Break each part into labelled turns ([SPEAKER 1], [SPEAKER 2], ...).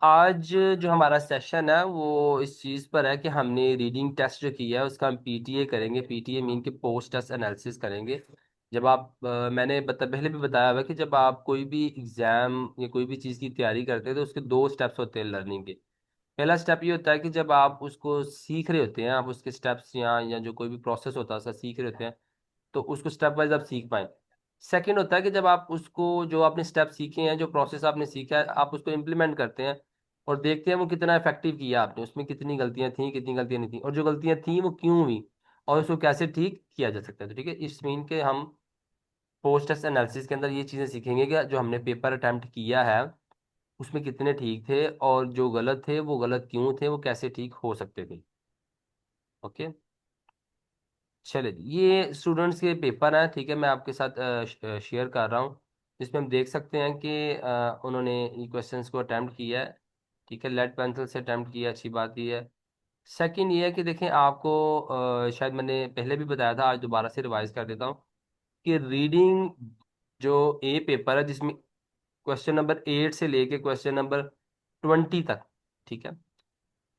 [SPEAKER 1] आज जो हमारा सेशन है वो इस चीज़ पर है कि हमने रीडिंग टेस्ट जो किया है उसका हम पीटीए करेंगे। पीटीए मीन के पोस्ट टेस्ट एनालिसिस करेंगे। जब आप मैंने पहले भी बताया हुआ है कि जब आप कोई भी एग्ज़ाम या कोई भी चीज़ की तैयारी करते हैं तो उसके दो स्टेप्स होते हैं लर्निंग के। पहला स्टेप ये होता है कि जब आप उसको सीख रहे होते हैं, आप उसके स्टेप्स या जो कोई भी प्रोसेस होता है उसका सीख रहे होते हैं, तो उसको स्टेप वाइज आप सीख पाएं। सेकंड होता है कि जब आप उसको, जो आपने स्टेप सीखे हैं, जो प्रोसेस आपने सीखा है, आप उसको इम्प्लीमेंट करते हैं और देखते हैं वो कितना इफेक्टिव किया आपने, उसमें कितनी गलतियां थी, कितनी गलतियां नहीं थी, और जो गलतियां थी वो क्यों हुई और उसको कैसे ठीक किया जा सकता है। तो ठीक है, इस मीन के हम पोस्ट टेस्ट एनालिसिस के अंदर ये चीज़ें सीखेंगे कि जो हमने पेपर अटेम्प्ट किया है उसमें कितने ठीक थे और जो गलत थे वो गलत क्यों थे, वो कैसे ठीक हो सकते थे। ओके, चले जी, ये स्टूडेंट्स के पेपर हैं। ठीक है, मैं आपके साथ शेयर कर रहा हूँ जिसमें हम देख सकते हैं कि उन्होंने ये क्वेश्चंस को अटेम्प्ट किया है। ठीक है, लेड पेंसिल से अटेम्प्ट किया, अच्छी बात ये है। सेकंड ये है कि देखें आपको, शायद मैंने पहले भी बताया था, आज दोबारा से रिवाइज कर देता हूँ कि रीडिंग जो ए पेपर है जिसमें क्वेश्चन नंबर 8 से लेके क्वेश्चन नंबर 20 तक, ठीक है,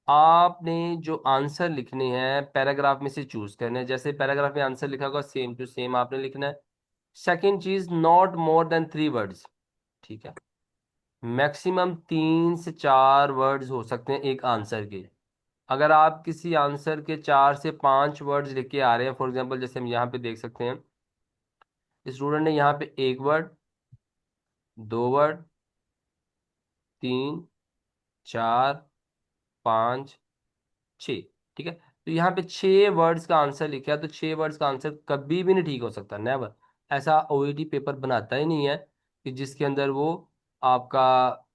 [SPEAKER 1] आपने जो आंसर लिखने हैं पैराग्राफ में से चूज करने हैं। जैसे पैराग्राफ में आंसर लिखा होगा सेम टू सेम आपने लिखना है। सेकंड चीज, नॉट मोर देन 3 वर्ड्स। ठीक है, मैक्सिमम 3 से 4 वर्ड्स हो सकते हैं एक आंसर के। अगर आप किसी आंसर के 4 से 5 वर्ड्स लिख के आ रहे हैं, फॉर एग्जाम्पल जैसे हम यहाँ पे देख सकते हैं, स्टूडेंट ने यहाँ पे 1 वर्ड, 2 वर्ड, 3, 4, 5, 6, ठीक है, तो यहाँ पे 6 वर्ड्स का आंसर लिखा है, तो 6 वर्ड्स का आंसर कभी भी नहीं ठीक हो सकता, नेवर। ऐसा ओईटी पेपर बनाता ही नहीं है कि जिसके अंदर वो आपका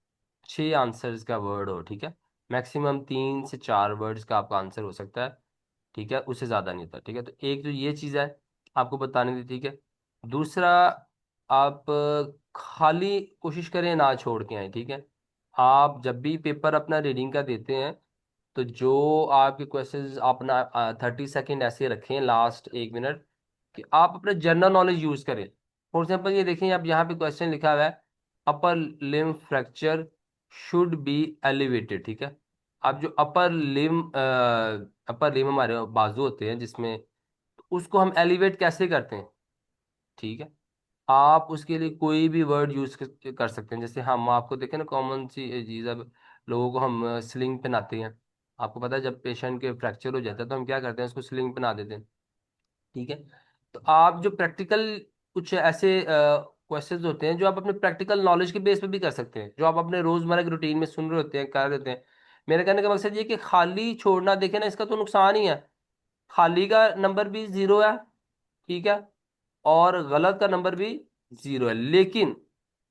[SPEAKER 1] 6 आंसर्स का वर्ड हो। ठीक है, मैक्सिमम 3 से 4 वर्ड्स का आपका आंसर हो सकता है। ठीक है, उससे ज़्यादा नहीं होता। ठीक है, तो एक तो ये चीज़ है आपको बताने दी। ठीक है, दूसरा, आप खाली कोशिश करें ना छोड़ के आए। ठीक है, आप जब भी पेपर अपना रीडिंग का देते हैं तो जो आपके क्वेश्चंस अपना 30 सेकेंड ऐसे रखें, लास्ट 1 मिनट, कि आप अपने जनरल नॉलेज यूज करें। फॉर एग्जाम्पल ये देखें, आप यहाँ पे क्वेश्चन लिखा हुआ है, upper limb fracture should be elevated. ठीक है, आप जो अपर लिम्ब हमारे बाजू होते हैं जिसमें, उसको हम एलिवेट कैसे करते हैं। ठीक है, आप उसके लिए कोई भी वर्ड यूज कर सकते हैं। जैसे हम आपको देखें ना, कॉमन सी चीज़, अब लोगों को हम स्लिंग पहनाते हैं। आपको पता है जब पेशेंट के फ्रैक्चर हो जाता है तो हम क्या करते हैं, उसको स्लिंग पहना देते हैं। ठीक है, तो आप जो प्रैक्टिकल कुछ ऐसे क्वेश्चंस होते हैं जो आप अपने प्रैक्टिकल नॉलेज के बेस पे भी कर सकते हैं, जो आप अपने रोजमर्रा की रूटीन में सुन रहे होते हैं, कर रहे होते हैं। मेरे कहने का मकसद ये कि खाली छोड़ना, देखे ना, इसका तो नुकसान ही है। खाली का नंबर भी 0 है, ठीक है, और गलत का नंबर भी 0 है। लेकिन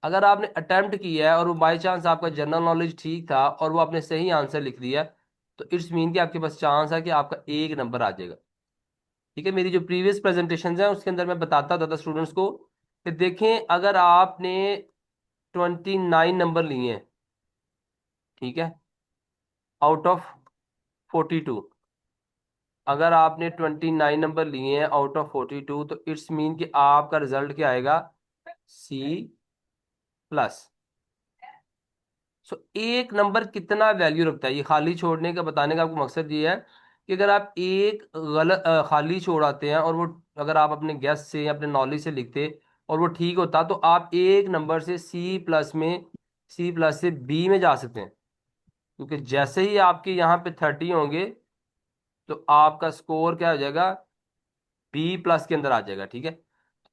[SPEAKER 1] अगर आपने अटेम्प्ट किया है और वो बाई चांस आपका जनरल नॉलेज ठीक था और वो आपने सही आंसर लिख दिया, तो इट्स मीन कि आपके पास चांस है कि आपका 1 नंबर आ जाएगा। ठीक है, मेरी जो प्रीवियस प्रेजेंटेशन है उसके अंदर मैं बताता था स्टूडेंट्स को कि देखें, अगर आपने 29 नंबर लिए हैं, ठीक है, आउट ऑफ 42, अगर आपने 29 नंबर लिए हैं आउट ऑफ 42, तो इट्स मीन कि आपका रिजल्ट क्या आएगा, C+। सो 1 नंबर कितना वैल्यू रखता है, ये खाली छोड़ने का बताने का आपको मकसद ये है कि अगर आप एक गलत खाली छोड़ाते हैं और वो, अगर आप अपने गेस से या अपने नॉलेज से लिखते और वो ठीक होता, तो आप 1 नंबर से C+ से B में जा सकते हैं। क्योंकि जैसे ही आपके यहाँ पे 30 होंगे तो आपका स्कोर क्या हो जाएगा, B+ के अंदर आ जाएगा। ठीक है,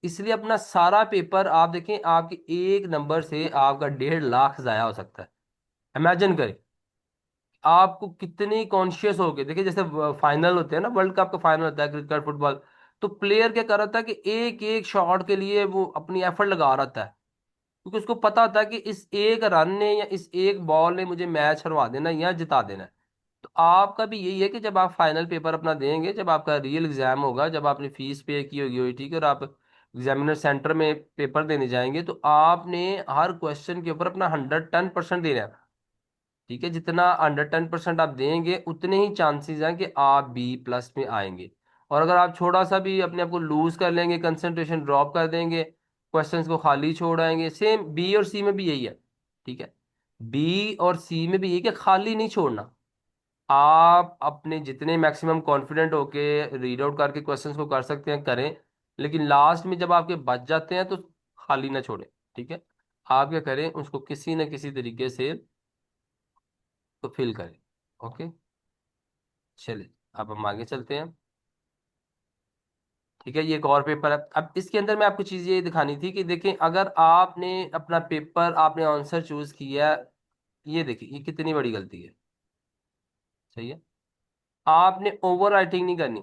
[SPEAKER 1] इसलिए अपना सारा पेपर आप देखें, आपके 1 नंबर से आपका 1.5 लाख जाया हो सकता है। इमेजिन करें आपको कितनी कॉन्शियस हो गए। देखिए जैसे फाइनल होते हैं ना, वर्ल्ड कप का फाइनल होता है क्रिकेट फुटबॉल, तो प्लेयर क्या कर रहा था कि एक एक शॉट के लिए वो अपनी एफर्ट लगा रहा था, क्योंकि उसको पता था कि इस एक रन ने या इस एक बॉल ने मुझे मैच हरवा देना या जिता देना है। तो आपका भी यही है कि जब आप फाइनल पेपर अपना देंगे, जब आपका रियल एग्जाम होगा, जब आपने फीस पे की होगी, ठीक है, और आप एग्जामिनर सेंटर में पेपर देने जाएंगे, तो आपने हर क्वेश्चन के ऊपर अपना 110% देना है। ठीक है, जितना 110% आप देंगे उतने ही चांसेस हैं कि आप B+ में आएंगे। और अगर आप थोड़ा सा भी अपने आप को लूज कर लेंगे, कंसंट्रेशन ड्रॉप कर देंगे, क्वेश्चंस को खाली छोड़ आएंगे, सेम B और C में भी यही है। ठीक है, बी और सी में भी ये कि खाली नहीं छोड़ना। आप अपने जितने मैक्सिमम कॉन्फिडेंट होके रीड आउट करके क्वेश्चंस को कर सकते हैं करें, लेकिन लास्ट में जब आपके बच जाते हैं तो खाली ना छोड़ें। ठीक है, आप क्या करें, उसको किसी न किसी तरीके से तो फिल करें। ओके, चलिए अब हम आगे चलते हैं। ठीक है, ये एक और पेपर है। अब इसके अंदर मैं आपको चीज़ ये दिखानी थी कि देखें, अगर आपने अपना पेपर, आपने आंसर चूज किया, ये देखिए ये कितनी बड़ी गलती है। सही है, आपने ओवर राइटिंग नहीं करनी।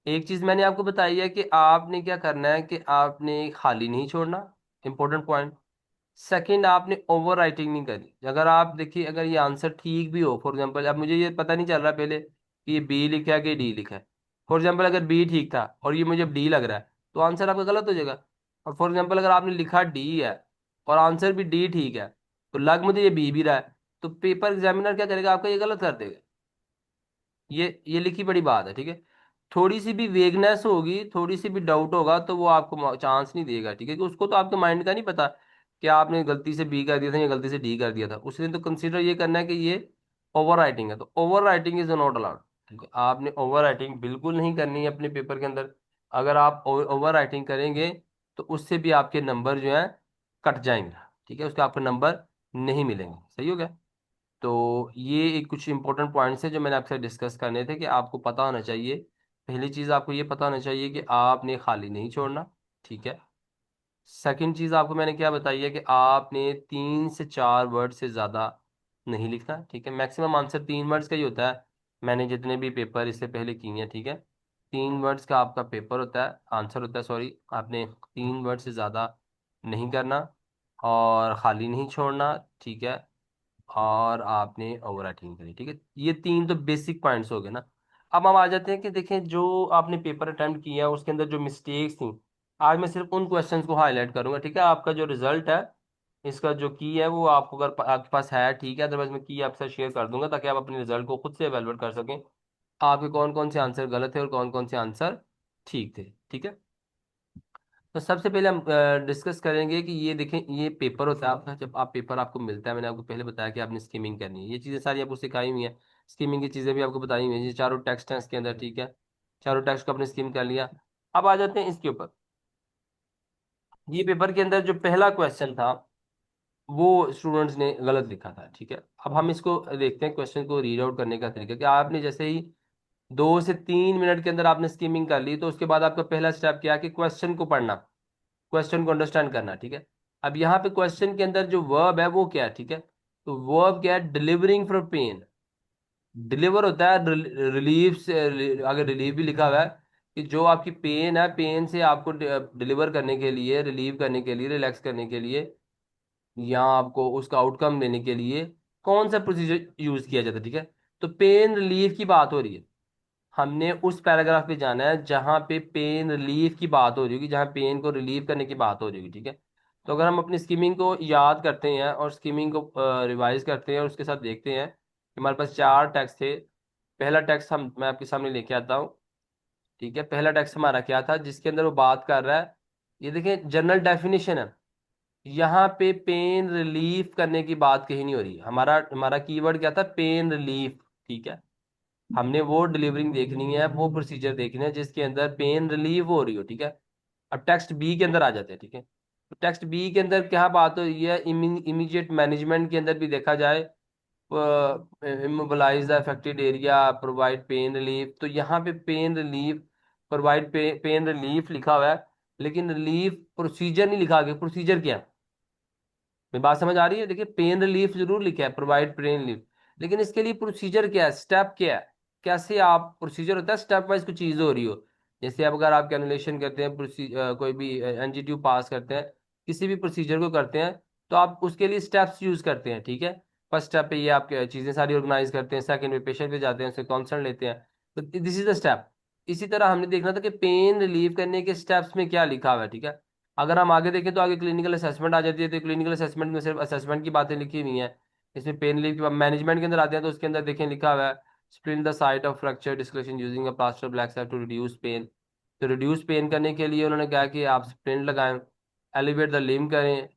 [SPEAKER 1] एक चीज मैंने आपको बताई है कि आपने क्या करना है कि आपने खाली नहीं छोड़ना, इंपॉर्टेंट पॉइंट। सेकंड, आपने ओवर राइटिंग नहीं करनी। अगर आप देखिए, अगर ये आंसर ठीक भी हो, फॉर एग्जांपल अब मुझे ये पता नहीं चल रहा पहले कि ये बी लिखा है कि डी लिखा है। फॉर एग्जांपल अगर बी ठीक था और ये मुझे डी लग रहा है, तो आंसर आपका गलत हो जाएगा। और फॉर एग्जांपल अगर आपने लिखा डी है और आंसर भी डी ठीक है, तो लग मुझे ये बी भी रहा है, तो पेपर एग्जामिनर क्या करेगा, आपका ये गलत कर देगा। ये लिखी बड़ी बात है। ठीक है, थोड़ी सी भी वेगनेस होगी, थोड़ी सी भी डाउट होगा, तो वो आपको चांस नहीं देगा। ठीक है, कि उसको तो आपके माइंड का नहीं पता कि आपने गलती से बी कर दिया था या गलती से डी कर दिया था। उसने तो कंसीडर ये करना है कि ये ओवर राइटिंग है, तो over writing is not allowed. ठीक है, आपने ओवर राइटिंग बिल्कुल नहीं करनी है अपने पेपर के अंदर। अगर आप ओवर राइटिंग करेंगे तो उससे भी आपके नंबर जो है कट जाएंगे। ठीक है, उसके आपके नंबर नहीं मिलेंगे। सही हो गया। तो ये एक कुछ इंपॉर्टेंट पॉइंट्स है जो मैंने आपसे डिस्कस करने थे कि आपको पता होना चाहिए। पहली चीज़ आपको ये पता होना चाहिए कि आपने खाली नहीं छोड़ना। ठीक है, सेकंड चीज़ आपको मैंने क्या बताई है कि आपने 3 से 4 वर्ड से ज़्यादा नहीं लिखना। ठीक है, मैक्सिमम आंसर 3 वर्ड्स का ही होता है। मैंने जितने भी पेपर इससे पहले किए हैं, ठीक है, 3 वर्ड्स का आपका पेपर होता है, आंसर होता है, सॉरी। आपने 3 वर्ड से ज़्यादा नहीं करना और खाली नहीं छोड़ना। ठीक है, और आपने ओवर राइटिंग करी। ठीक है, ये तीन तो बेसिक पॉइंट्स हो गए ना। अब हम आ जाते हैं कि देखें, जो आपने पेपर अटेम्प्ट किया उसके अंदर जो मिस्टेक्स थी, आज मैं सिर्फ उन क्वेश्चंस को हाईलाइट करूंगा। ठीक है, आपका जो रिजल्ट है इसका जो की है वो आपको, अगर आपके पास है ठीक है, अदरवाइज मैं की आपसे शेयर कर दूंगा ताकि आप अपने रिजल्ट को खुद से एवेलुएट कर सकें, आपके कौन कौन से आंसर गलत थे और कौन कौन से आंसर ठीक थे। ठीक है, तो सबसे पहले हम डिस्कस करेंगे कि ये देखें, ये पेपर होता है आपका। जब आप पेपर आपको मिलता है, मैंने आपको पहले बताया कि आपने स्कीमिंग करनी है, ये चीज़ें सारी आपको सिखाई हुई हैं। स्कीमिंग की चीज़ें भी आपको बताई हुई हैं। ये चारों टेक्स्ट हैं इसके अंदर। ठीक है, चारों टेक्स्ट को आपने स्कीम कर लिया। अब आ जाते हैं इसके ऊपर। ये पेपर के अंदर जो पहला क्वेश्चन था वो स्टूडेंट्स ने गलत लिखा था। ठीक है, अब हम इसको देखते हैं, क्वेश्चन को रीड आउट करने का तरीका। कि आपने जैसे ही 2 से 3 मिनट के अंदर आपने स्कीमिंग कर ली, तो उसके बाद आपका पहला स्टेप क्या है कि क्वेश्चन को पढ़ना, क्वेश्चन को अंडरस्टैंड करना। ठीक है, अब यहाँ पे क्वेश्चन के अंदर जो वर्ब है वो क्या है। ठीक है, तो वर्ब क्या है, डिलीवरिंग फ्रॉम पेन। डिलीवर होता है रिलीफ से, अगर रिलीफ भी लिखा हुआ है कि जो आपकी पेन है, पेन से आपको डिलीवर करने के लिए, रिलीव करने के लिए, रिलैक्स करने के लिए, या आपको उसका आउटकम देने के लिए कौन सा प्रोसीजर यूज किया जाता है। ठीक है, तो पेन रिलीफ की बात हो रही है। हमने उस पैराग्राफ पे जाना है जहां पे पेन रिलीफ की बात हो रही होगी, जहां पेन को रिलीव करने की बात हो रही होगी। ठीक है, तो अगर हम अपनी स्कीमिंग को याद करते हैं और स्कीमिंग को रिवाइज करते हैं और उसके साथ देखते हैं कि हमारे पास 4 टेक्स्ट थे। पहला टेक्स्ट हम मैं आपके सामने लेके आता हूँ। ठीक है, पहला टेक्स्ट हमारा क्या था जिसके अंदर वो बात कर रहा है, ये देखें जनरल डेफिनेशन है। यहाँ पे पेन रिलीफ करने की बात कहीं नहीं हो रही। हमारा हमारा कीवर्ड क्या था, पेन रिलीफ। ठीक है, हमने वो डिलीवरिंग देखनी है, वो प्रोसीजर देखना है जिसके अंदर पेन रिलीव हो रही हो। ठीक है, अब टेक्स्ट बी के अंदर आ जाते हैं। ठीक है, तो टेक्स्ट बी के अंदर क्या बात हो रही है, इमीडिएट मैनेजमेंट के अंदर भी देखा जाए, immobilise the affected area, provide pain relief. तो यहाँ पे pain relief, provide pain relief लिखा हुआ है, लेकिन रिलीफ प्रोसीजर नहीं लिखा गया। प्रोसीजर क्या है, मेरी बात समझ आ रही है। देखिए, पेन रिलीफ जरूर लिखा है, प्रोवाइड पेन रिलीफ, लेकिन इसके लिए प्रोसीजर क्या है, स्टेप क्या है, कैसे आप, प्रोसीजर होता है स्टेप वाइज कुछ चीज हो रही हो। जैसे अब अगर आप कैलकुलेशन करते हैं, कोई भी एनजीट्यू पास करते हैं, किसी भी प्रोसीजर को करते हैं, तो आप उसके लिए स्टेप्स यूज करते हैं। ठीक है, फर्स्ट स्टेप पे ये आप चीजें सारी ऑर्गेनाइज करते हैं, सेकंड पे पेशेंट पे जाते हैं, उससे कंसल्ट लेते हैं, तो दिस इज द स्टेप। इसी तरह हमने देखना था कि पेन रिलीव करने के स्टेप्स में क्या लिखा हुआ है। ठीक है, अगर हम आगे देखें तो आगे क्लिनिकल असेसमेंट आ जाती है, तो क्लिनिकल असेसमेंट में सिर्फ असेसमेंट की बातें लिखी हुई हैं। इसमें पेन लीव के मैनेजमेंट के अंदर आते हैं, तो उसके अंदर देखें लिखा हुआ है, splint the site of fracture discussion using a plaster black side to reduce pain. तो रिड्यूस पेन करने के लिए उन्होंने कहा कि आप स्प्लिन लगाएं, एलिवेट द लिम करें,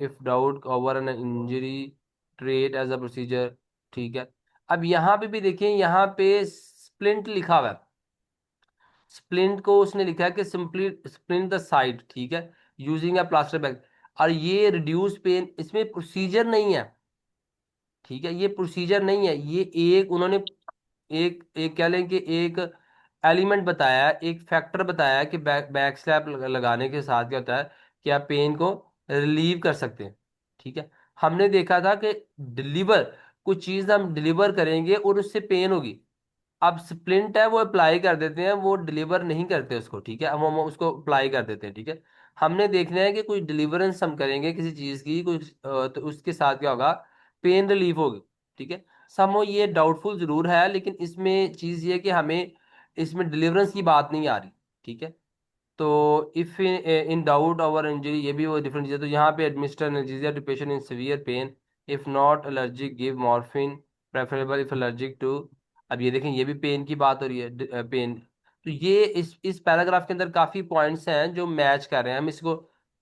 [SPEAKER 1] if doubt over an injury treat as a procedure. ठीक है। अब यहाँ पे भी देखिए, यहाँ पे स्प्लिंट लिखा हुआ है। स्प्लिंट को उसने लिखा है कि सिंपली स्प्लिंट द साइड, ठीक है, यूजिंग अ प्लास्टर बैग। और ये रिड्यूस पेन, इसमें प्रोसीजर नहीं है। ठीक है, ये प्रोसीजर नहीं है, ये एक उन्होंने एक एक कह लें कि एक एलिमेंट बताया है, एक फैक्टर बताया है कि बैक स्लैप लगाने के साथ क्या होता है कि आप पेन को रिलीव कर सकते हैं। ठीक है। हमने देखा था कि डिलीवर, कुछ चीज़ हम डिलीवर करेंगे और उससे पेन होगी। अब स्प्लिंट है वो अप्लाई कर देते हैं, वो डिलीवर नहीं करते उसको। ठीक है, हम उसको अप्लाई कर देते हैं। ठीक है। हमने देखना है कि कोई डिलीवरेंस हम करेंगे किसी चीज़ की, कुछ तो उसके साथ क्या होगा, पेन रिलीफ होगी। ठीक है। समो ये डाउटफुल जरूर है, लेकिन इसमें चीज़ ये है कि हमें इसमें डिलीवरेंस की बात नहीं आ रही। ठीक है। तो इफ इन डाउट और इंजरी, ये भी वो डिफरेंट चीज़ है। तो यहाँ पे administer anaesthesia to patient in severe pain, if not allergic give morphine, preferable if allergic to. अब ये देखें, ये भी पेन की बात हो रही है, पेन। तो ये इस पैराग्राफ के अंदर काफ़ी पॉइंट्स हैं जो मैच कर रहे हैं। हम इसको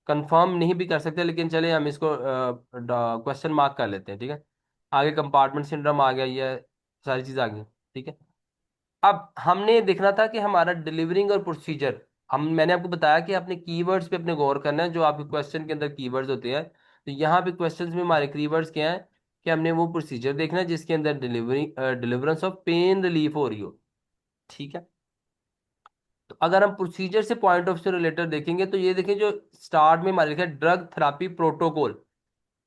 [SPEAKER 1] कंफर्म नहीं भी कर सकते, लेकिन चले हम इसको क्वेश्चन मार्क कर लेते हैं। ठीक है। आगे कंपार्टमेंट सिंड्रोम आ गया, ये सारी चीज़ आ गई। ठीक है। अब हमने देखना था कि हमारा डिलीवरिंग और प्रोसीजर, हम मैंने आपको बताया कि अपने कीवर्ड्स पे अपने गौर करना है, जो आपके क्वेश्चन के अंदर कीवर्ड्स होते हैं। तो यहाँ पे क्वेश्चंस में हमारे कीवर्ड्स क्या हैं कि हमने वो प्रोसीजर देखना है जिसके अंदर डिलीवरेंस ऑफ पेन रिलीफ हो रही हो। ठीक है। तो अगर हम प्रोसीजर से पॉइंट ऑफ से रिलेटेड देखेंगे तो ये देखें, जो स्टार्ट में हमारे लिखा है ड्रग थेरापी प्रोटोकॉल।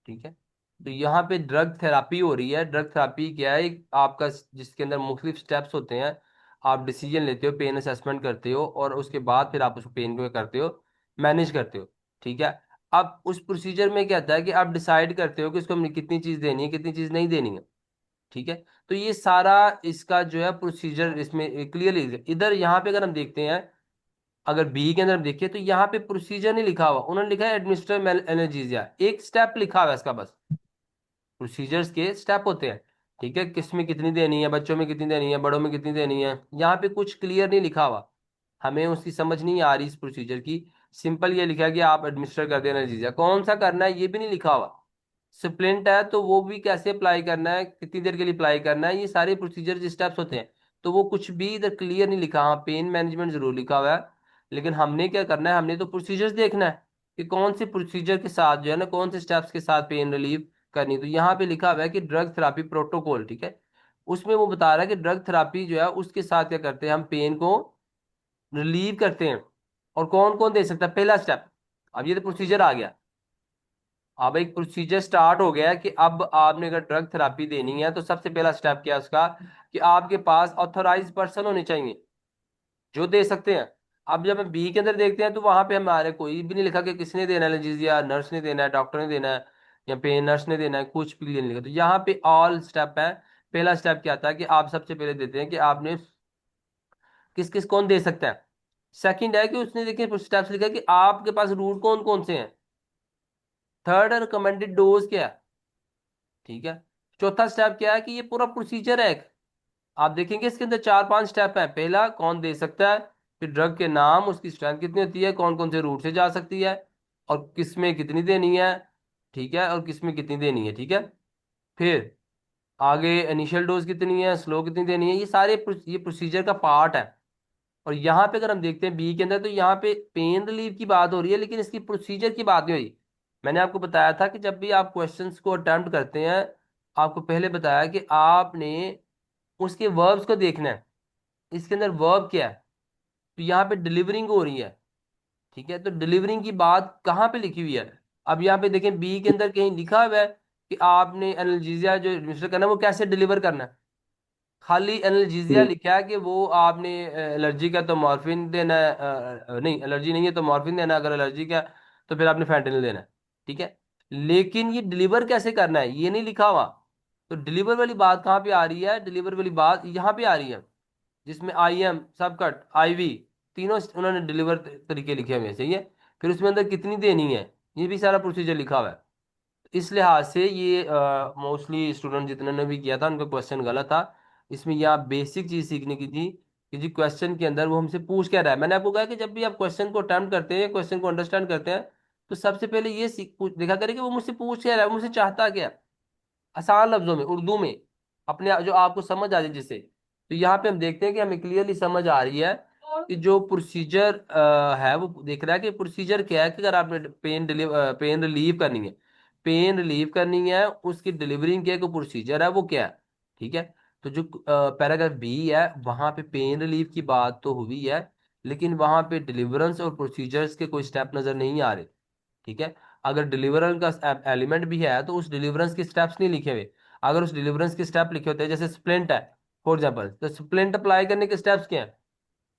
[SPEAKER 1] ठीक है। तो यहाँ पे ड्रग थेरापी हो रही है। ड्रग थेरापी क्या है, एक आपका जिसके अंदर मुख्तलिफ स्टेप्स होते हैं। आप डिसीजन लेते हो, पेन असेसमेंट करते हो, और उसके बाद फिर आप उस पेन को क्या करते हो, मैनेज करते हो। ठीक है। अब उस प्रोसीजर में क्या होता है कि आप डिसाइड करते हो कि इसको हमने कितनी चीज़ देनी है, कितनी चीज़ नहीं देनी है। ठीक है। तो ये सारा इसका जो है प्रोसीजर इसमें क्लियरली इधर यहाँ पे अगर हम देखते हैं, अगर बी के अंदर हम देखिए तो यहाँ पे प्रोसीजर नहीं लिखा हुआ, उन्होंने लिखा है एडमिनिस्टर एनाल्जेसिया, एक स्टेप लिखा हुआ है इसका बस। प्रोसीजर्स के स्टेप होते हैं। ठीक है, किस में कितनी देनी है, बच्चों में कितनी देनी है, बड़ों में कितनी देनी है, यहाँ पे कुछ क्लियर नहीं लिखा हुआ। हमें उसकी समझ नहीं आ रही इस प्रोसीजर की। सिंपल ये लिखा है कि आप एडमिनिस्टर कर देना चीज़, कौन सा करना है ये भी नहीं लिखा हुआ। स्प्लिंट है तो वो भी कैसे अप्लाई करना है, कितनी देर के लिए अप्लाई करना है, ये सारे प्रोसीजर स्टेप्स होते हैं। तो वो कुछ भी इधर क्लियर नहीं लिखा। हाँ, पेन मैनेजमेंट जरूर लिखा हुआ है, लेकिन हमने क्या करना है, हमने तो प्रोसीजर्स देखना है कि कौन से प्रोसीजर के साथ जो है ना, कौन से स्टेप्स के साथ पेन रिलीव करनी। तो यहाँ पे लिखा हुआ है कि ड्रग थेरापी प्रोटोकॉल। ठीक है। उसमें वो बता रहा है कि ड्रग थेरापी जो है उसके साथ क्या करते हैं, हम पेन को रिलीव करते हैं। और कौन कौन दे सकता है, पहला स्टेप। अब ये तो प्रोसीजर आ गया। अब एक प्रोसीजर स्टार्ट हो गया है कि अब आपने अगर ड्रग थेरापी देनी है तो सबसे पहला स्टेप क्या है उसका, कि आपके पास ऑथोराइज पर्सन होने चाहिए जो दे सकते हैं। अब जब हम बी के अंदर देखते हैं तो वहां पे हमारे कोई भी नहीं लिखा कि किसने देना है एनाल्जेसिया, नर्स ने देना है, डॉक्टर ने देना है, या पेन नर्स ने देना है, कुछ भी नहीं लिखा। तो यहाँ पे ऑल स्टेप है। पहला स्टेप क्या आता है कि आप सबसे पहले देते हैं कि आपने किस किस कौन दे सकता है। सेकंड है कि उसने देखिए स्टेप्स लिखा है कि आपके पास रूट कौन कौन से हैं। थर्ड है रिकमेंडेड डोज क्या है। ठीक है। चौथा स्टेप क्या है कि ये पूरा प्रोसीजर है एक। आप देखेंगे इसके अंदर चार पांच स्टेप है। पहला, कौन दे सकता है, फिर ड्रग के नाम, उसकी स्ट्रेंथ कितनी होती है, कौन कौन से रूट से जा सकती है, और किस में कितनी देनी है। ठीक है, और किस में कितनी देनी है। ठीक है। फिर आगे इनिशियल डोज कितनी है, स्लो कितनी देनी है, ये सारे ये प्रोसीजर का पार्ट है। और यहाँ पे अगर हम देखते हैं बी के अंदर, तो यहाँ पे पेन रिलीफ की बात हो रही है, लेकिन इसकी प्रोसीजर की बात नहीं हो रही। मैंने आपको बताया था कि जब भी आप क्वेश्चंस को अटेम्प्ट करते हैं, आपको पहले बताया कि आपने उसके वर्ब्स को देखना है, इसके अंदर वर्ब क्या है। तो यहाँ पे डिलीवरिंग हो रही है। ठीक है। तो डिलीवरिंग की बात कहाँ पे लिखी हुई है। अब यहाँ पे देखें बी के अंदर कहीं लिखा हुआ है कि आपने एनाल्जेसिया जो एडमिनिस्टर करना है वो कैसे डिलीवर करना है। खाली एनाल्जेसिया लिखा है कि वो आपने एलर्जी का तो मॉर्फिन देना है, नहीं एलर्जी नहीं है तो मॉर्फिन देना है, अगर एलर्जी का तो फिर आपने फैंटेनिल देना है। ठीक है। लेकिन ये डिलीवर कैसे करना है ये नहीं लिखा हुआ। तो डिलीवर वाली बात कहाँ पे आ रही है, डिलीवर वाली बात यहाँ पे आ रही है, जिसमें IM, सबकट, IV, तीनों उन्होंने डिलीवर तरीके लिखे हुए हैं। सही है। फिर उसमें अंदर कितनी देनी है, ये भी सारा प्रोसीजर लिखा हुआ है। इस लिहाज से ये मोस्टली स्टूडेंट जितने ने भी किया था उनका क्वेश्चन गलत था। इसमें यह बेसिक चीज सीखने की थी कि जी क्वेश्चन के अंदर वो हमसे पूछ क्या रहा है। मैंने आपको कहा कि जब भी आप क्वेश्चन को अटेम्प्ट करते हैं, क्वेश्चन को अंडरस्टैंड करते हैं, तो सबसे पहले ये सीख देखा करें कि वो मुझसे पूछ क्या रहा है, वो मुझसे चाहता क्या है। आसान लफ्जों में, उर्दू में, अपने जो आपको समझ आ जाए जिसे। तो यहाँ पे हम देखते हैं कि हमें क्लियरली समझ आ रही है कि जो प्रोसीजर है, वो देख रहा है कि प्रोसीजर क्या है कि अगर आपने पेन रिलीव करनी है, पेन रिलीव करनी है, उसकी डिलीवरिंग के कोई प्रोसीजर है, वो क्या है। ठीक है। तो जो पैराग्राफ बी है, वहां पे पेन रिलीव की बात तो हुई है, लेकिन वहां पे डिलीवरेंस और प्रोसीजर्स के कोई स्टेप नजर नहीं आ रहे। ठीक है। अगर डिलीवरेंस का एलिमेंट भी है तो उस डिलीवरेंस के स्टेप्स नहीं लिखे हुए। अगर उस डिलीवरेंस के स्टेप लिखे होते हैं, जैसे स्प्लिंट है फॉर एग्जांपल, तो स्प्लिंट अप्लाई करने के स्टेप्स क्या हैं।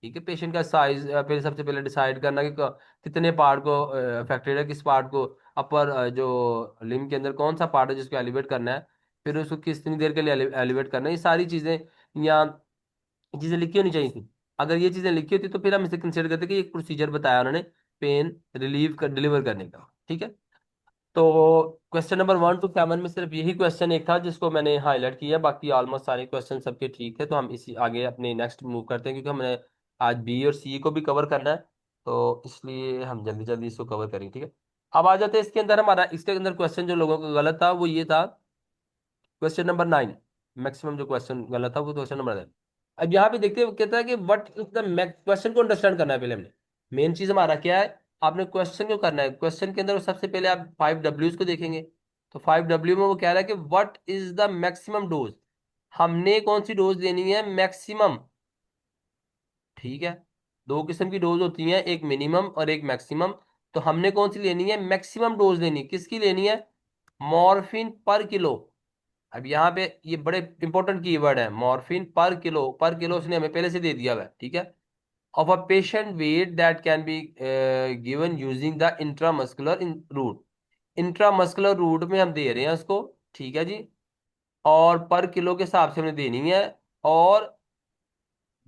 [SPEAKER 1] ठीक है। पेशेंट का साइज पहले, सबसे पहले डिसाइड करना कि कितने पार्ट को अफेक्टेड है, किस पार्ट को, अपर जो लिम्ब के अंदर कौन सा पार्ट है जिसको एलिवेट करना है, फिर उसको कितनी देर के लिए एलिवेट करना है। ये सारी चीजें या चीजें लिखी होनी चाहिए थी। अगर ये चीजें लिखी होती तो फिर हम इसे कंसिडर करते कि एक प्रोसीजर बताया उन्होंने पेन रिलीव कर डिलीवर करने का। ठीक है। तो क्वेश्चन नंबर 1 to 7 में सिर्फ यही क्वेश्चन एक था जिसको मैंने हाईलाइट किया, बाकी ऑलमोस्ट सारे क्वेश्चन सबके ठीक थे। तो हम इसी आगे अपने नेक्स्ट मूव करते हैं, क्योंकि हमने आज बी और सी को भी कवर करना है, तो इसलिए हम जल्दी जल्दी इसको कवर करेंगे। ठीक है। अब आ जाते हैं इसके अंदर, हमारा इसके अंदर क्वेश्चन जो लोगों का गलत था वो ये था, क्वेश्चन नंबर 9। मैक्सिमम जो क्वेश्चन गलत था वो क्वेश्चन नंबर 9। अब यहाँ पे देखते हैं, वो कहता है कि व्हाट इज द, क्वेश्चन को अंडरस्टैंड करना है पहले हमने। मेन चीज हमारा क्या है, आपने क्वेश्चन क्यों करना है। क्वेश्चन के अंदर सबसे पहले आप 5 Ws को देखेंगे। तो 5 W में वो कह रहा है कि what is the maximum dose, हमने कौन सी डोज लेनी है, मैक्सिमम। ठीक है। दो किस्म की डोज होती हैं, एक मिनिमम और एक मैक्सिमम। तो हमने कौन सी लेनी है, मैक्सिमम डोज लेनी है। किसकी लेनी है, मॉर्फिन पर किलो। अब यहाँ पे ये बड़े इंपॉर्टेंट कीवर्ड है, मॉर्फिन पर किलो। पर किलो उसने हमें पहले से दे दिया हुआ है। ठीक है। Of a patient weight that can be given using the intramuscular route. Intramuscular route में हम दे रहे हैं उसको। ठीक है जी। और पर किलो के हिसाब से हमें देनी है, और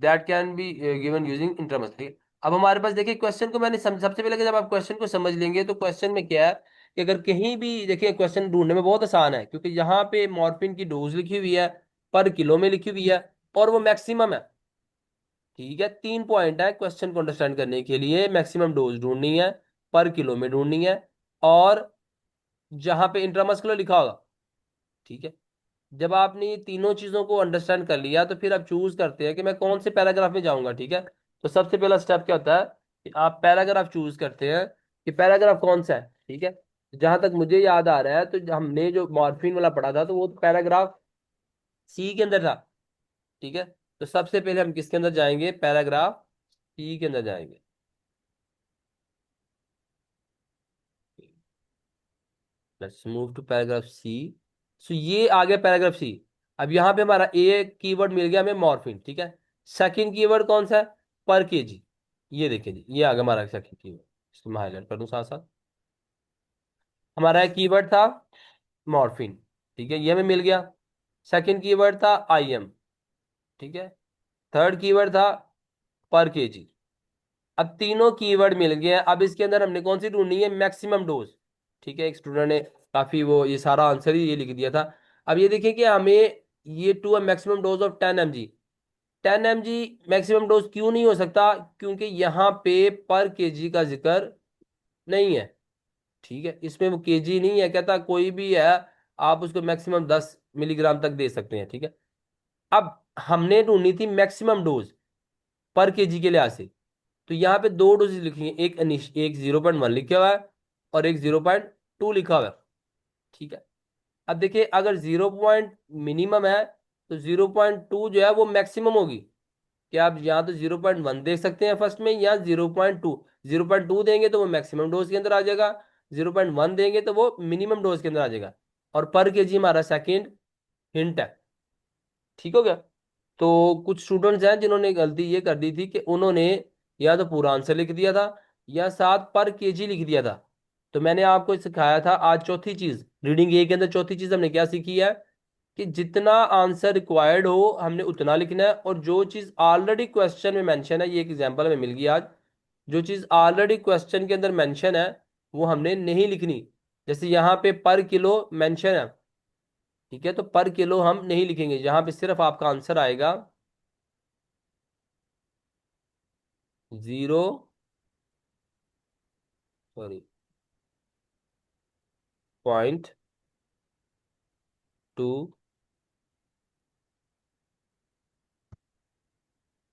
[SPEAKER 1] that can be given using intramuscular. अब हमारे पास देखिए क्वेश्चन को मैंने सबसे पहले कि जब आप क्वेश्चन को समझ लेंगे तो क्वेश्चन में क्या है कि अगर कहीं भी देखिए, क्वेश्चन ढूंढने में बहुत आसान है, क्योंकि यहाँ पे मॉर्फिन की डोज लिखी हुई है, पर किलो में लिखी हुई है, और वो मैक्सिमम है। ठीक है। 3 पॉइंट है क्वेश्चन को अंडरस्टैंड करने के लिए, मैक्सिमम डोज ढूंढनी है, पर किलो में ढूंढनी है, और जहां पे इंट्रामस्कुलर लिखा होगा। ठीक है। जब आपने ये तीनों चीजों को अंडरस्टैंड कर लिया तो फिर आप चूज करते हैं कि मैं कौन से पैराग्राफ में जाऊंगा। ठीक है। तो सबसे पहला स्टेप क्या होता है कि आप पैराग्राफ चूज करते हैं कि पैराग्राफ कौन सा है। ठीक है। जहां तक मुझे याद आ रहा है, तो हमने जो मॉर्फिन वाला पढ़ा था तो वो पैराग्राफ सी के अंदर था। ठीक है। तो सबसे पहले हम किसके अंदर जाएंगे, पैराग्राफ सी के अंदर जाएंगे। लेट्स मूव टू पैराग्राफ सी। सो ये आ गया पैराग्राफ सी। अब यहाँ पे हमारा ए कीवर्ड मिल गया हमें, मॉर्फिन। ठीक है। सेकंड कीवर्ड कौन सा है, पर केजी। ये देखिए जी, ये आ गया हमारा सेकंड कीवर्ड। इसको मैं हाईलाइट कर दूं साथ साथ। हमारा एक कीवर्ड था मॉर्फिन। ठीक है, ये हमें मिल गया। सेकंड कीवर्ड था आईएम। ठीक है। थर्ड कीवर्ड था पर केजी। अब तीनों कीवर्ड मिल गए हैं। अब इसके अंदर हमने कौन सी ढूंढनी है, मैक्सिमम डोज। ठीक है। एक स्टूडेंट ने काफी वो ये सारा आंसर ही ये लिख दिया था। अब ये देखिए कि हमें ये to a maximum dose of 10 mg। 10 mg maximum dose क्यों नहीं हो सकता, क्योंकि यहाँ पे पर केजी का जिक्र नहीं है। ठीक है। इसमें वो केजी नहीं है, कहता कोई भी है आप उसको मैक्सिमम 10 मिलीग्राम तक दे सकते हैं। ठीक है। अब हमने ढूंढनी थी मैक्सिमम डोज पर केजी के लिहाज से। तो यहाँ पे दो डोजेज लिखी हैं, एक 0.1 लिखा हुआ है, और एक 0.2 लिखा हुआ है। ठीक है। अब देखिए, अगर 0 मिनिमम है तो 0.2 जो है वो मैक्सिमम होगी। कि आप यहाँ तो 0.1 देख सकते हैं फर्स्ट में, या 0.2। 0.2 देंगे तो वो मैक्सिमम डोज के अंदर आ जाएगा, 0.1 देंगे तो वो मिनिमम डोज के अंदर आ जाएगा। और पर केजी हमारा सेकंड हिंट है। ठीक हो गया। तो कुछ स्टूडेंट्स हैं जिन्होंने गलती ये कर दी थी कि उन्होंने या तो पूरा आंसर लिख दिया था, या साथ पर केजी लिख दिया था। तो मैंने आपको सिखाया था आज चौथी चीज, रीडिंग ए के अंदर चौथी चीज हमने क्या सीखी है कि जितना आंसर रिक्वायर्ड हो हमने उतना लिखना है, और जो चीज ऑलरेडी क्वेश्चन में मेंशन है, ये एक एग्जांपल हमें मिल गई आज, जो चीज ऑलरेडी क्वेश्चन के अंदर मेंशन है वो हमने नहीं लिखनी। जैसे यहाँ पे पर किलो मेंशन है। ठीक है। तो पर किलो हम नहीं लिखेंगे, यहाँ पे सिर्फ आपका आंसर आएगा 0, सॉरी,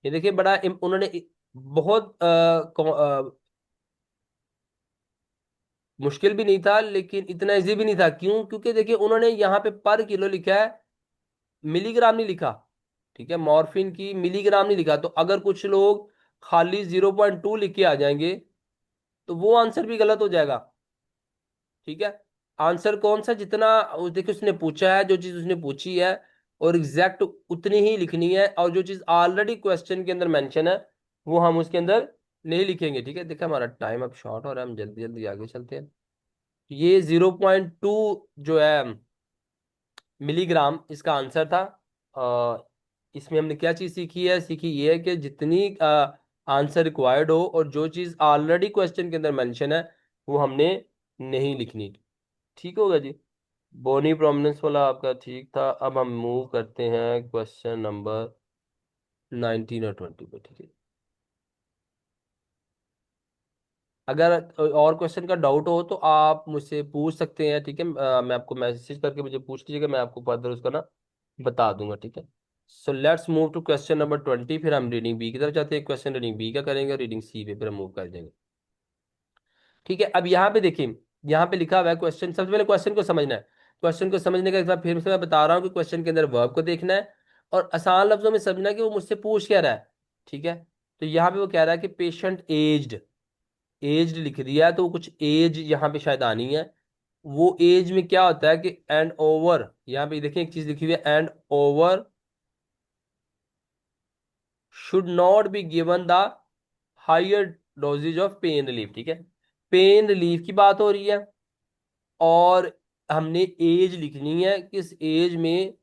[SPEAKER 1] ये देखिए बड़ा उन्होंने बहुत मुश्किल भी नहीं था लेकिन इतना इजी भी नहीं था। क्यों? क्योंकि देखिए उन्होंने यहाँ पे पर किलो लिखा है, मिलीग्राम नहीं लिखा। ठीक है, मॉर्फिन की मिलीग्राम नहीं लिखा। तो अगर कुछ लोग खाली 0.2 लिख के आ जाएंगे तो वो आंसर भी गलत हो जाएगा। ठीक है, आंसर कौन सा, जितना देखिए उसने पूछा है, जो चीज उसने पूछी है और एग्जैक्ट उतनी ही लिखनी है, और जो चीज ऑलरेडी क्वेश्चन के अंदर मेंशन है वो हम उसके अंदर नहीं लिखेंगे। ठीक है, देखिए हमारा टाइम अब शॉर्ट हो रहा है, हम जल्दी जल्दी आगे चलते हैं। ये 0.2 जो है मिलीग्राम इसका आंसर था। इसमें हमने क्या चीज सीखी है? सीखी ये है कि जितनी आंसर रिक्वायर्ड हो और जो चीज ऑलरेडी क्वेश्चन के अंदर मेंशन है वो हमने नहीं लिखनी। ठीक होगा जी। बोनी प्रोमिनेंस वाला आपका ठीक था। अब हम मूव करते हैं क्वेश्चन नंबर 19 और 20 पे। ठीक है, अगर और क्वेश्चन का डाउट हो तो आप मुझसे पूछ सकते हैं। ठीक है, मैं आपको मैसेज करके मुझे पूछ लीजिएगा, मैं आपको फर्दर उसका ना बता दूंगा। ठीक है, so let's move to question number 20। फिर हम रीडिंग बी की तरफ जाते हैं। क्वेश्चन रीडिंग बी का करेंगे, रीडिंग सी पे फिर हम मूव कर जाएंगे। ठीक है, अब यहाँ पे देखिए, यहाँ पे लिखा हुआ है क्वेश्चन। सबसे पहले क्वेश्चन को समझना है। क्वेश्चन को समझने का एक बार फिर से मैं बता रहा हूँ कि क्वेश्चन के अंदर वर्ब को देखना है और आसान लफ्जों में समझना है कि वो मुझसे पूछ क्या रहा है। ठीक है, तो यहाँ पे वो कह रहा है कि पेशेंट एज्ड, एज्ड लिख दिया है तो कुछ एज यहाँ पे शायद आनी है। वो एज में क्या होता है कि एंड ओवर, यहाँ पे देखिए एक चीज लिखी हुई है, and over should not be given the higher doses of pain relief. ठीक है, पेन रिलीफ की बात हो रही है और हमने एज लिखनी है, किस एज में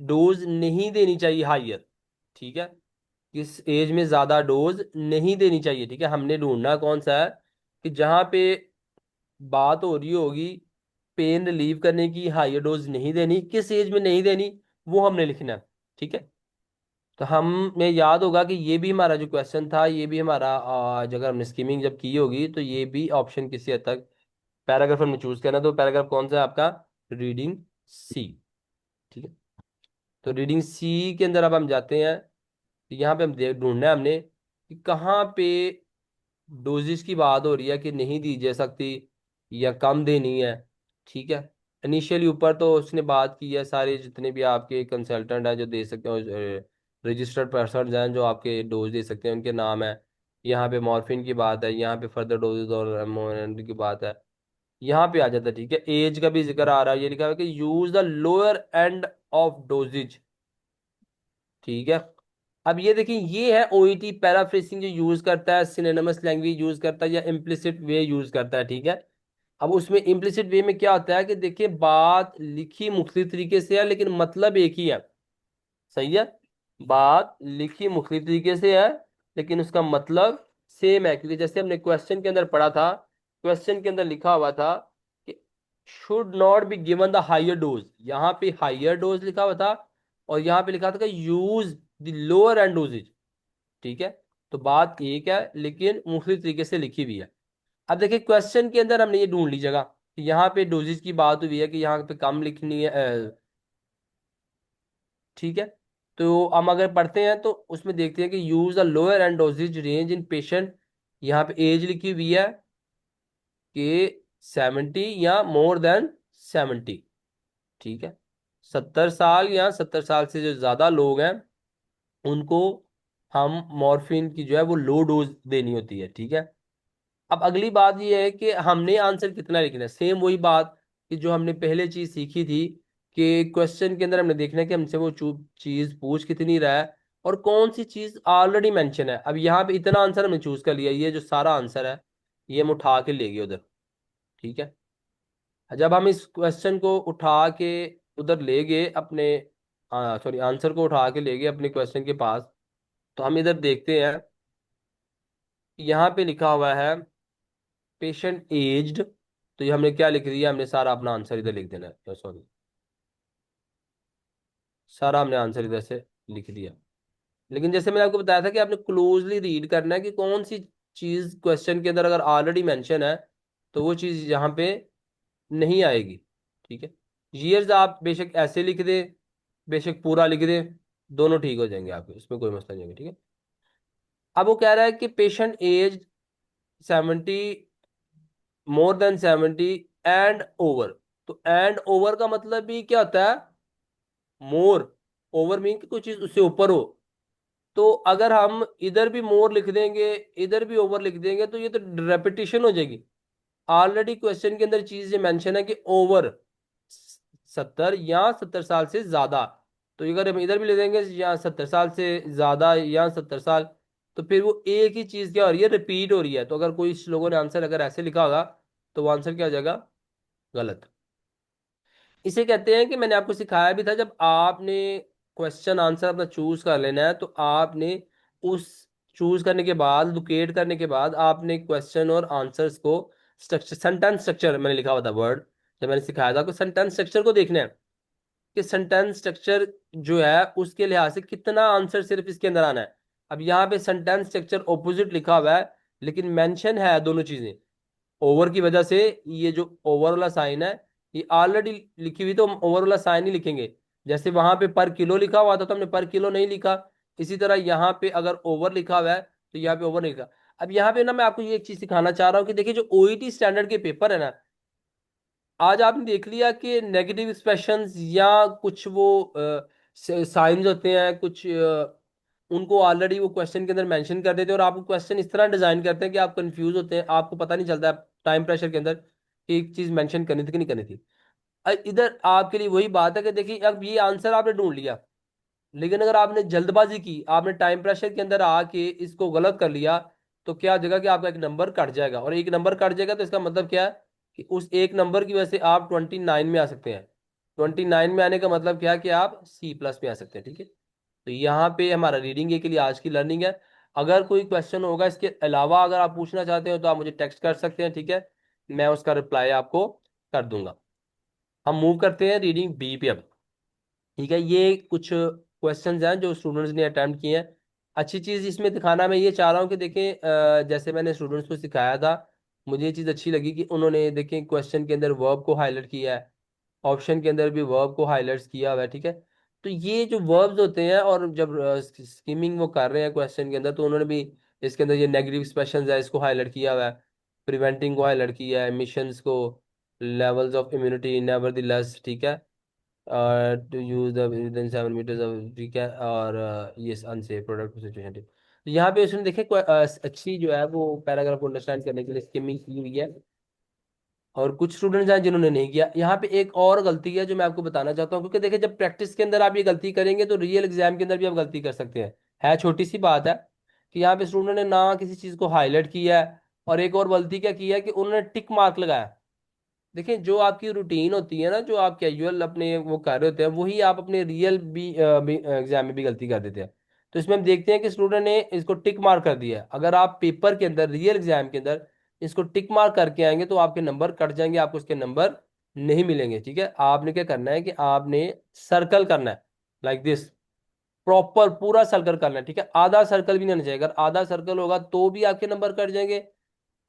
[SPEAKER 1] डोज नहीं देनी चाहिए हायर। ठीक है, किस एज में ज्यादा डोज नहीं देनी चाहिए। ठीक है, हमने ढूंढना कौन सा है कि जहां पे बात हो रही होगी पेन रिलीव करने की, हायर डोज नहीं देनी, किस एज में नहीं देनी वो हमने लिखना है। ठीक है, तो हमें याद होगा कि ये भी हमारा जो क्वेश्चन था, ये भी हमारा अगर हमने स्कीमिंग जब की होगी तो ये भी ऑप्शन किसी हद तक पैराग्राफ हमने चूज करना। तो पैराग्राफ कौन सा है आपका? रीडिंग सी। ठीक है, तो रीडिंग सी के अंदर अब हम जाते हैं। तो यहाँ पे हम देख ढूंढना है हमने कि कहाँ पे डोजेस की बात हो रही है कि नहीं दी जा सकती या कम देनी है। ठीक है, इनिशियली ऊपर तो उसने बात की है सारे जितने भी आपके कंसल्टेंट हैं जो दे सकते हैं, रजिस्टर्ड पर्सन हैं जो आपके डोज दे सकते हैं, उनके नाम है। यहाँ पे मॉर्फिन की बात है, यहाँ पे फर्दर डोजेज और एमोनियम की बात है। यहाँ पे आ जाता है। ठीक है, एज का भी जिक्र आ रहा है, ये लिखा हुआ है कि use the lower end of doses. ठीक है, अब ये देखिए ये है ओईटी पैराफ्रेसिंग जो यूज करता है, सिनोनिमस लैंग्वेज यूज करता है या इम्प्लिसिट वे यूज करता है। ठीक है, अब उसमें इम्प्लिसिट वे में क्या होता है कि देखिए बात लिखी मुख्तलिफ तरीके से है लेकिन मतलब एक ही है। सही है, बात लिखी मुख्तलिफ तरीके से है लेकिन उसका मतलब सेम है। क्योंकि जैसे हमने क्वेश्चन के अंदर पढ़ा था, क्वेश्चन के अंदर लिखा हुआ था कि should not be given the higher dose, यहाँ पे हायर डोज लिखा हुआ था और यहाँ पे लिखा था कि use the lower end doses. ठीक है, तो बात एक है लेकिन मुख्तलिफ तरीके से लिखी हुई है। अब देखिए क्वेश्चन के अंदर हमने ये ढूंढ ली जगह कि यहाँ पे डोजेज की बात हुई है कि यहाँ पे कम लिखनी है। ठीक है, तो हम अगर पढ़ते हैं तो उसमें देखते हैं कि use the lower end doses range in patient. यहाँ पे एज लिखी हुई है कि 70 या मोर देन 70। ठीक है, 70 साल या 70 साल से जो ज्यादा लोग हैं उनको हम मॉर्फिन की जो है वो लो डोज देनी होती है। ठीक है, अब अगली बात ये है कि हमने आंसर कितना लिखना है। सेम वही बात कि जो हमने पहले चीज सीखी थी कि क्वेश्चन के अंदर हमने देखना है कि हमसे वो चीज पूछ कितनी रहा है और कौन सी चीज ऑलरेडी मेंशन है। अब यहाँ पे इतना आंसर हमने चूज कर लिया, ये जो सारा आंसर है ये हम उठा के ले गए उधर। ठीक है, जब हम इस क्वेश्चन को उठा के उधर ले गए अपने, सॉरी आंसर को उठा के ले गए अपने क्वेश्चन के पास, तो हम इधर देखते हैं यहाँ पे लिखा हुआ है पेशेंट एज्ड। तो ये हमने क्या लिख दिया? हमने सारा अपना आंसर इधर लिख देना है, सॉरी सारा हमने आंसर इधर से लिख दिया। लेकिन जैसे मैंने आपको बताया था कि आपने क्लोजली रीड करना है कि कौन सी चीज क्वेश्चन के अंदर अगर ऑलरेडी मेंशन है तो वो चीज यहाँ पे नहीं आएगी। ठीक है। ईयर्स आप बेशक ऐसे लिख दे, बेशक पूरा लिख दे, दोनों ठीक हो जाएंगे आपके, इसमें कोई मसला नहीं है, ठीक है। अब वो कह रहा है कि patient age 70, more than 70 and over. तो एंड ओवर का मतलब भी क्या होता है? मोर। ओवर मीन कि कोई चीज उससे ऊपर हो। तो अगर हम इधर भी मोर लिख देंगे, इधर भी ओवर लिख देंगे, तो ये तो रेपिटेशन हो जाएगी। ऑलरेडी क्वेश्चन के अंदर चीज ये मेंशन है कि ओवर 70 या 70 साल से ज्यादा। तो अगर हम इधर भी लिख देंगे या 70 साल से ज्यादा या 70 साल, तो फिर वो एक ही चीज क्या हो रही है, रिपीट हो रही है। तो अगर कोई लोगों ने आंसर अगर ऐसे लिखा होगा, तो वो आंसर क्या हो जाएगा? गलत। इसे कहते हैं कि मैंने आपको सिखाया भी था, जब आपने क्वेश्चन आंसर अपना चूज कर लेना है, तो आपने उस चूज करने के बाद, लोकेट करने के बाद, आपने क्वेश्चन और आंसर्स को स्ट्रक्चर, सेंटेंस स्ट्रक्चर मैंने लिखा हुआ था वर्ड, जब मैंने सिखाया था, आपको सेंटेंस स्ट्रक्चर को देखना है कि सेंटेंस स्ट्रक्चर जो है उसके लिहाज से कितना आंसर सिर्फ इसके अंदर आना है। अब यहाँ पे सेंटेंस स्ट्रक्चर ऑपोजिट लिखा हुआ है, लेकिन मेंशन है दोनों चीजें। ओवर की वजह से ये जो ओवर वाला साइन है, ये ऑलरेडी लिखी हुई, तो हम ओवर वाला साइन ही लिखेंगे। जैसे वहां पे पर किलो लिखा हुआ था, तो हमने पर किलो नहीं लिखा। इसी तरह यहाँ पे अगर ओवर लिखा हुआ है, तो यहाँ पे ओवर नहीं लिखा। अब यहाँ पे ना मैं आपको ये एक चीज सिखाना चाह रहा हूँ कि देखिए, जो ओईटी स्टैंडर्ड के पेपर है ना, आज आपने देख लिया कि नेगेटिव एक्सप्रेशंस या कुछ वो साइंस होते हैं कुछ, उनको ऑलरेडी वो क्वेश्चन के अंदर मेंशन कर देते हैं, और आपको क्वेश्चन इस तरह डिजाइन करते हैं कि आप कंफ्यूज होते हैं, आपको पता नहीं चलता टाइम प्रेशर के अंदर कि एक चीज मेंशन करनी थी कि नहीं करनी थी। इधर आपके लिए वही बात है कि देखिए, अब ये आंसर आपने ढूंढ लिया, लेकिन अगर आपने जल्दबाजी की, आपने टाइम प्रेशर के अंदर आके इसको गलत कर लिया, तो क्या हो जाएगा कि आपका एक नंबर कट जाएगा, और एक नंबर कट जाएगा तो इसका मतलब क्या है कि उस एक नंबर की वजह से आप 29 में आ सकते हैं। 29 में आने का मतलब क्या है कि आप C+ में आ सकते हैं, ठीक है। तो यहाँ पे हमारा रीडिंग ए के लिए आज की लर्निंग है। अगर कोई क्वेश्चन होगा इसके अलावा, अगर आप पूछना चाहते हो, तो आप मुझे टेक्स्ट कर सकते हैं, ठीक है। मैं उसका रिप्लाई आपको कर दूंगा। हम मूव करते हैं रीडिंग बी पे अब। ठीक है, ये कुछ क्वेश्चंस हैं जो स्टूडेंट्स ने अटेम्प्ट किए हैं। अच्छी चीज़ इसमें दिखाना मैं ये चाह रहा हूँ कि देखें, जैसे मैंने स्टूडेंट्स को सिखाया था, मुझे ये चीज़ अच्छी लगी कि उन्होंने देखें क्वेश्चन के अंदर वर्ब को हाईलाइट किया है, ऑप्शन के अंदर भी वर्ब को हाईलाइट किया हुआ है, ठीक है। तो ये जो वर्ब्स होते हैं, और जब स्कीमिंग वो कर रहे हैं क्वेश्चन के अंदर, तो उन्होंने भी इसके अंदर ये नेगेटिव एक्सप्रेशंस है इसको हाईलाइट किया हुआ है, प्रिवेंटिंग को हाईलाइट किया है, मिशंस को, लेवल्स ऑफ इम्यूनिटी नेवर, ठीक है, to use the within 7 metres of, ठीक है, और ये अनसेफ प्रोडक्ट सिचुएशन, ठीक। तो यहाँ पे उसने देखे अच्छी जो है वो पैराग्राफ को अंडरस्टैंड करने के लिए स्किमिंग की हुई है, और कुछ स्टूडेंट्स हैं जिन्होंने नहीं किया। यहाँ पे एक और गलती है जो मैं आपको बताना चाहता हूँ, क्योंकि देखिए, जब प्रैक्टिस के अंदर आप ये गलती करेंगे, तो रियल एग्जाम के अंदर भी आप गलती कर सकते हैं। है छोटी सी बात है कि यहाँ पे स्टूडेंट ने ना किसी चीज़ को हाईलाइट किया है, और एक और गलती क्या की है कि उन्होंने टिक मार्क लगाया। देखिए, जो आपकी रूटीन होती है ना, जो आप कैजुअल अपने वो कर रहे होते हैं, वही आप अपने रियल भी एग्जाम में भी गलती कर देते हैं। तो इसमें हम देखते हैं कि स्टूडेंट ने इसको टिक मार्क कर दिया है। अगर आप पेपर के अंदर, रियल एग्जाम के अंदर इसको टिक मार्क करके आएंगे, तो आपके नंबर कट जाएंगे, आपको उसके नंबर नहीं मिलेंगे, ठीक है। आपने क्या करना है कि आपने सर्कल करना है, लाइक दिस, प्रॉपर पूरा सर्कल करना है, ठीक है। आधा सर्कल भी नहीं होना चाहिए। अगर आधा सर्कल होगा तो भी आपके नंबर कट जाएंगे,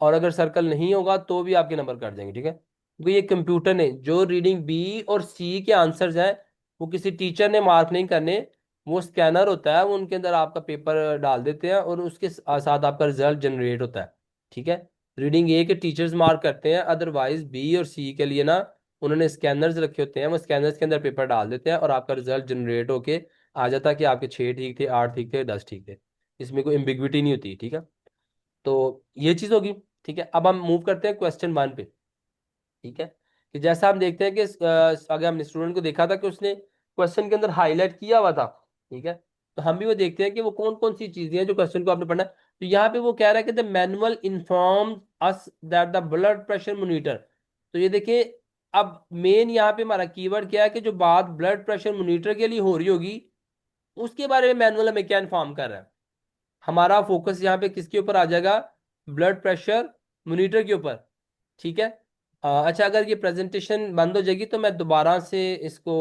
[SPEAKER 1] और अगर सर्कल नहीं होगा तो भी आपके नंबर कट जाएंगे, ठीक है। क्योंकि ये कंप्यूटर ने जो रीडिंग बी और सी के आंसर्स हैं, वो किसी टीचर ने मार्क नहीं करने, वो स्कैनर होता है, वो उनके अंदर आपका पेपर डाल देते हैं, और उसके साथ आपका रिजल्ट जनरेट होता है, ठीक है। रीडिंग ए के टीचर्स मार्क करते हैं, अदरवाइज बी और सी के लिए ना उन्होंने स्कैनर्स रखे होते हैं, वो स्कैनर्स के अंदर पेपर डाल देते हैं, और आपका रिजल्ट जनरेट होके आ जाता है कि आपके 6 ठीक थे, 8 ठीक थे, 10 ठीक थे। इसमें कोई एम्बिग्विटी नहीं होती, ठीक है। तो ये चीज होगी, ठीक है। अब हम मूव करते हैं क्वेश्चन 1 पे, ठीक है। कि जैसा हम देखते हैं कि अगर हमने स्टूडेंट को देखा था कि उसने क्वेश्चन के अंदर हाईलाइट किया हुआ था, ठीक है। तो हम भी वो देखते हैं कि वो कौन कौन सी चीजें हैं जो क्वेश्चन को आपने पढ़ना है। तो यहाँ पे वो कह रहा है कि the manual inform us that the blood pressure monitor. तो ये देखिए, अब मेन यहाँ पे हमारा कीवर्ड क्या है कि जो बात ब्लड प्रेशर मोनीटर के लिए हो रही होगी, उसके बारे में मैनुअल हमें क्या इन्फॉर्म कर रहा है। हमारा फोकस यहाँ पे किसके ऊपर आ जाएगा? ब्लड प्रेशर मॉनिटर के ऊपर, ठीक है। अच्छा, अगर ये प्रेजेंटेशन बंद हो जाएगी, तो मैं दोबारा से इसको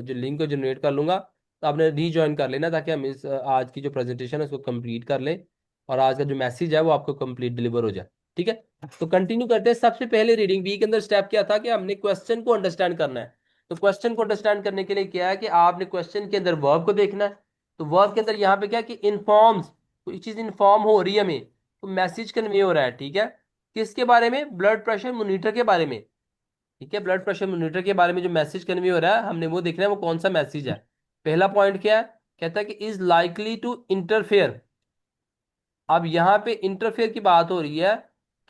[SPEAKER 1] जो लिंक को जनरेट कर लूंगा, तो आपने रीजॉइन कर लेना, ताकि हम इस आज की जो प्रेजेंटेशन है उसको कंप्लीट कर लें, और आज का जो मैसेज है वो आपको कंप्लीट डिलीवर हो जाए। ठीक है। तो कंटिन्यू करते हैं। सबसे पहले रीडिंग बी के अंदर स्टेप क्या था कि हमने क्वेश्चन को अंडरस्टैंड करना है। तो क्वेश्चन को अंडरस्टैंड करने के लिए क्या है कि आपने क्वेश्चन के अंदर वर्ब को देखना है। तो वर्ब के अंदर यहाँ पे क्या है कि इन्फॉर्म्स, कोई चीज इन्फॉर्म हो रही है हमें, तो मैसेज कन्वे हो रहा है। ठीक है, किसके बारे में? ब्लड प्रेशर मोनीटर के बारे में। ठीक है, ब्लड प्रेशर मोनीटर के बारे में जो मैसेज कन्वे हो रहा है हमने वो देखना है, वो कौन सा मैसेज है। पहला पॉइंट क्या है? कहता है कि इज लाइकली टू इंटरफेयर। अब यहाँ पे इंटरफेयर की बात हो रही है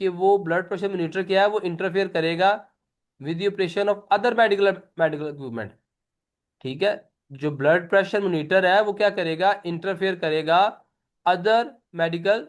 [SPEAKER 1] कि वो ब्लड प्रेशर मॉनिटर क्या है, वो इंटरफेयर करेगा with the operation of other medical medical equipment. ठीक है, जो ब्लड प्रेशर मॉनिटर है वो क्या करेगा? इंटरफेयर करेगा अदर मेडिकल